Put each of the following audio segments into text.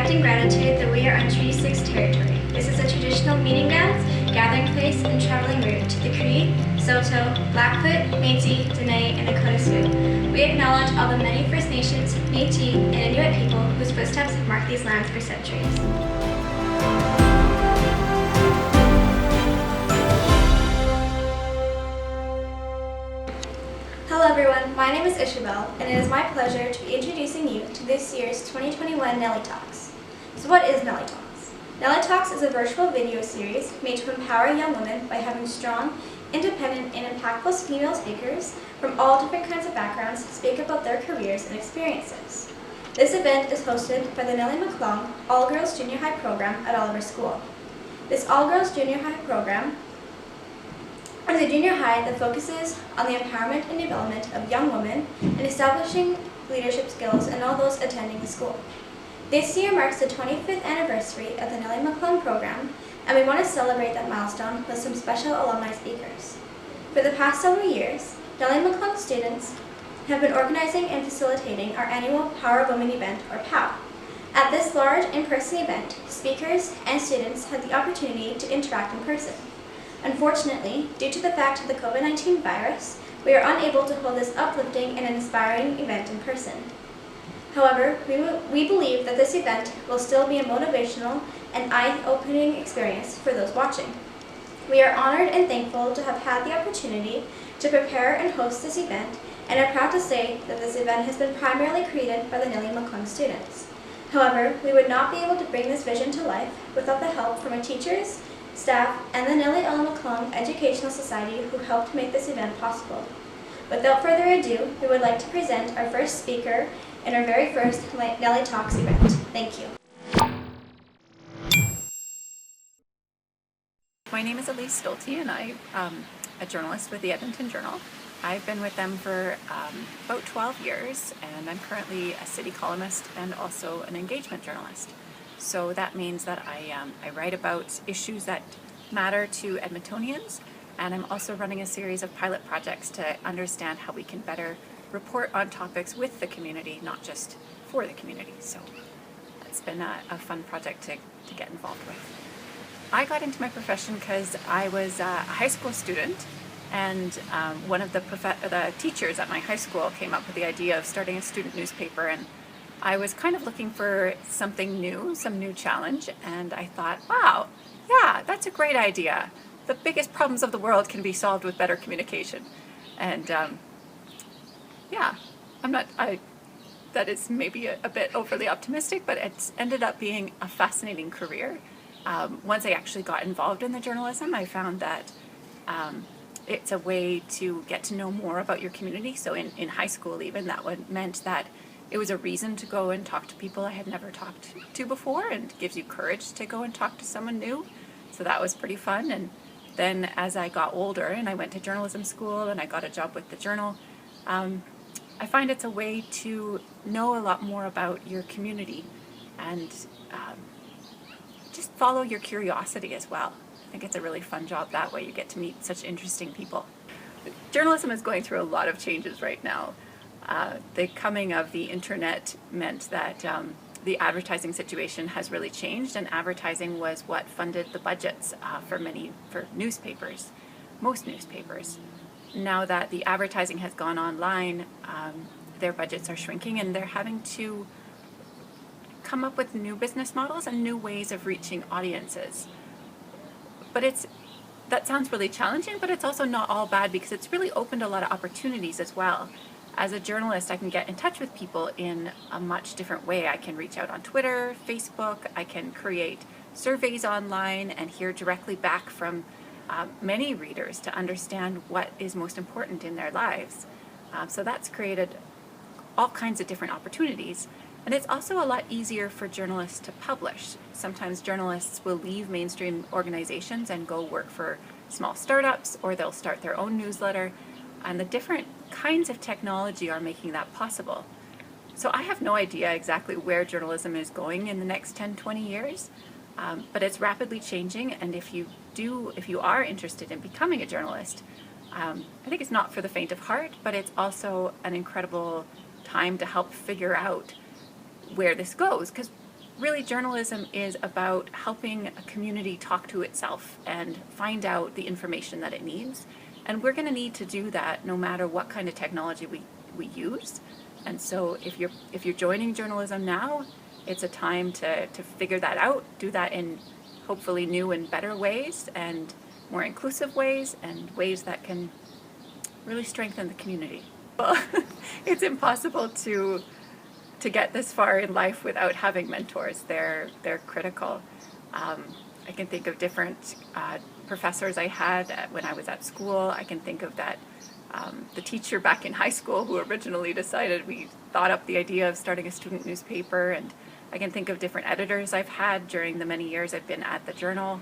reflect in gratitude that we are on Treaty 6 territory. This is a traditional meeting grounds, gathering place, and traveling route to the Cree, Saulteaux, Blackfoot, Métis, Dene, and Nakota Sioux. We acknowledge all the many First Nations, Métis, and Inuit people whose footsteps have marked these lands for centuries. Hello everyone, my name is Isabel, and it is my pleasure to be introducing you to this year's 2021 Nellie Talks. So what is Nellie Talks? Nellie Talks is a virtual video series made to empower young women by having strong, independent, and impactful female speakers from all different kinds of backgrounds speak about their careers and experiences. This event is hosted by the Nellie McClung All-Girls Junior High program at Oliver School. This All-Girls Junior High program is a junior high that focuses on the empowerment and development of young women and establishing leadership skills in all those attending the school. This year marks the 25th anniversary of the Nellie McClung program, and we want to celebrate that milestone with some special alumni speakers. For the past several years, Nellie McClung students have been organizing and facilitating our annual Power of Women event, or POW. At this large in-person event, speakers and students have the opportunity to interact in person. Unfortunately, due to the fact of the COVID-19 virus, we are unable to hold this uplifting and inspiring event in person. However, we believe that this event will still be a motivational and eye-opening experience for those watching. We are honored and thankful to have had the opportunity to prepare and host this event, and are proud to say that this event has been primarily created by the Nellie McClung students. However, we would not be able to bring this vision to life without the help from our teachers, staff, and the Nellie L. McClung Educational Society who helped make this event possible. Without further ado, we would like to present our first speaker in our very first Nellie Talks event. Thank you. My name is Elise Stolte, and I'm a journalist with the Edmonton Journal. I've been with them for about 12 years, and I'm currently a city columnist and also an engagement journalist. So that means that I write about issues that matter to Edmontonians, and I'm also running a series of pilot projects to understand how we can better report on topics with the community, not just for the community. So it's been a fun project to get involved with. I got into my profession because I was a high school student, and one of the teachers at my high school came up with the idea of starting a student newspaper, and I was kind of looking for something new, some new challenge, and I thought, wow, yeah, that's a great idea. The biggest problems of the world can be solved with better communication. And yeah, that is maybe a bit overly optimistic, but it's ended up being a fascinating career. Once I actually got involved in the journalism, I found that it's a way to get to know more about your community. So in high school even, that meant that it was a reason to go and talk to people I had never talked to before, and gives you courage to go and talk to someone new. So that was pretty fun. And then as I got older and I went to journalism school and I got a job with the Journal, I find it's a way to know a lot more about your community and just follow your curiosity as well. I think it's a really fun job that way. You get to meet such interesting people. Journalism is going through a lot of changes right now. The coming of the internet meant that the advertising situation has really changed, and advertising was what funded the budgets for newspapers, most newspapers. Now that the advertising has gone online, their budgets are shrinking, and they're having to come up with new business models and new ways of reaching audiences. But that sounds really challenging, but it's also not all bad, because it's really opened a lot of opportunities as well. As a journalist, I can get in touch with people in a much different way. I can reach out on Twitter, Facebook, I can create surveys online and hear directly back from many readers to understand what is most important in their lives. So that's created all kinds of different opportunities. And it's also a lot easier for journalists to publish. Sometimes journalists will leave mainstream organizations and go work for small startups, or they'll start their own newsletter. And the different kinds of technology are making that possible. So I have no idea exactly where journalism is going in the next 10, 20 years, but it's rapidly changing. And if you are interested in becoming a journalist, I think it's not for the faint of heart, but it's also an incredible time to help figure out where this goes, because really journalism is about helping a community talk to itself and find out the information that it needs. And we're going to need to do that no matter what kind of technology we use. And so if you're joining journalism now, it's a time to figure that out, do that in hopefully new and better ways and more inclusive ways and ways that can really strengthen the community. Well, it's impossible to get this far in life without having mentors. They're critical. I can think of different professors I had when I was at school. I can think of that the teacher back in high school who originally decided we thought up the idea of starting a student newspaper, and I can think of different editors I've had during the many years I've been at the Journal.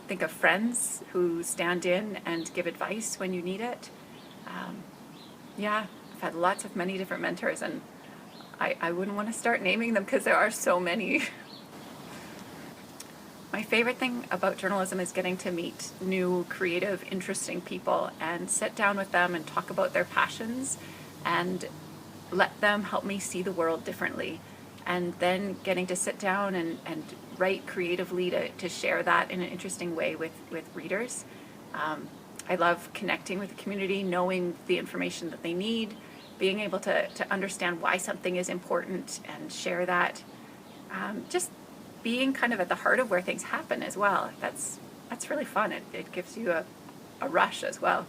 Think of friends who stand in and give advice when you need it. Yeah, I've had lots of many different mentors, and I wouldn't want to start naming them because there are so many. My favorite thing about journalism is getting to meet new, creative, interesting people and sit down with them and talk about their passions and let them help me see the world differently. And then getting to sit down and write creatively to share that in an interesting way with readers. I love connecting with the community, knowing the information that they need, being able to understand why something is important and share that. Just being kind of at the heart of where things happen as well. That's really fun. It gives you a rush as well.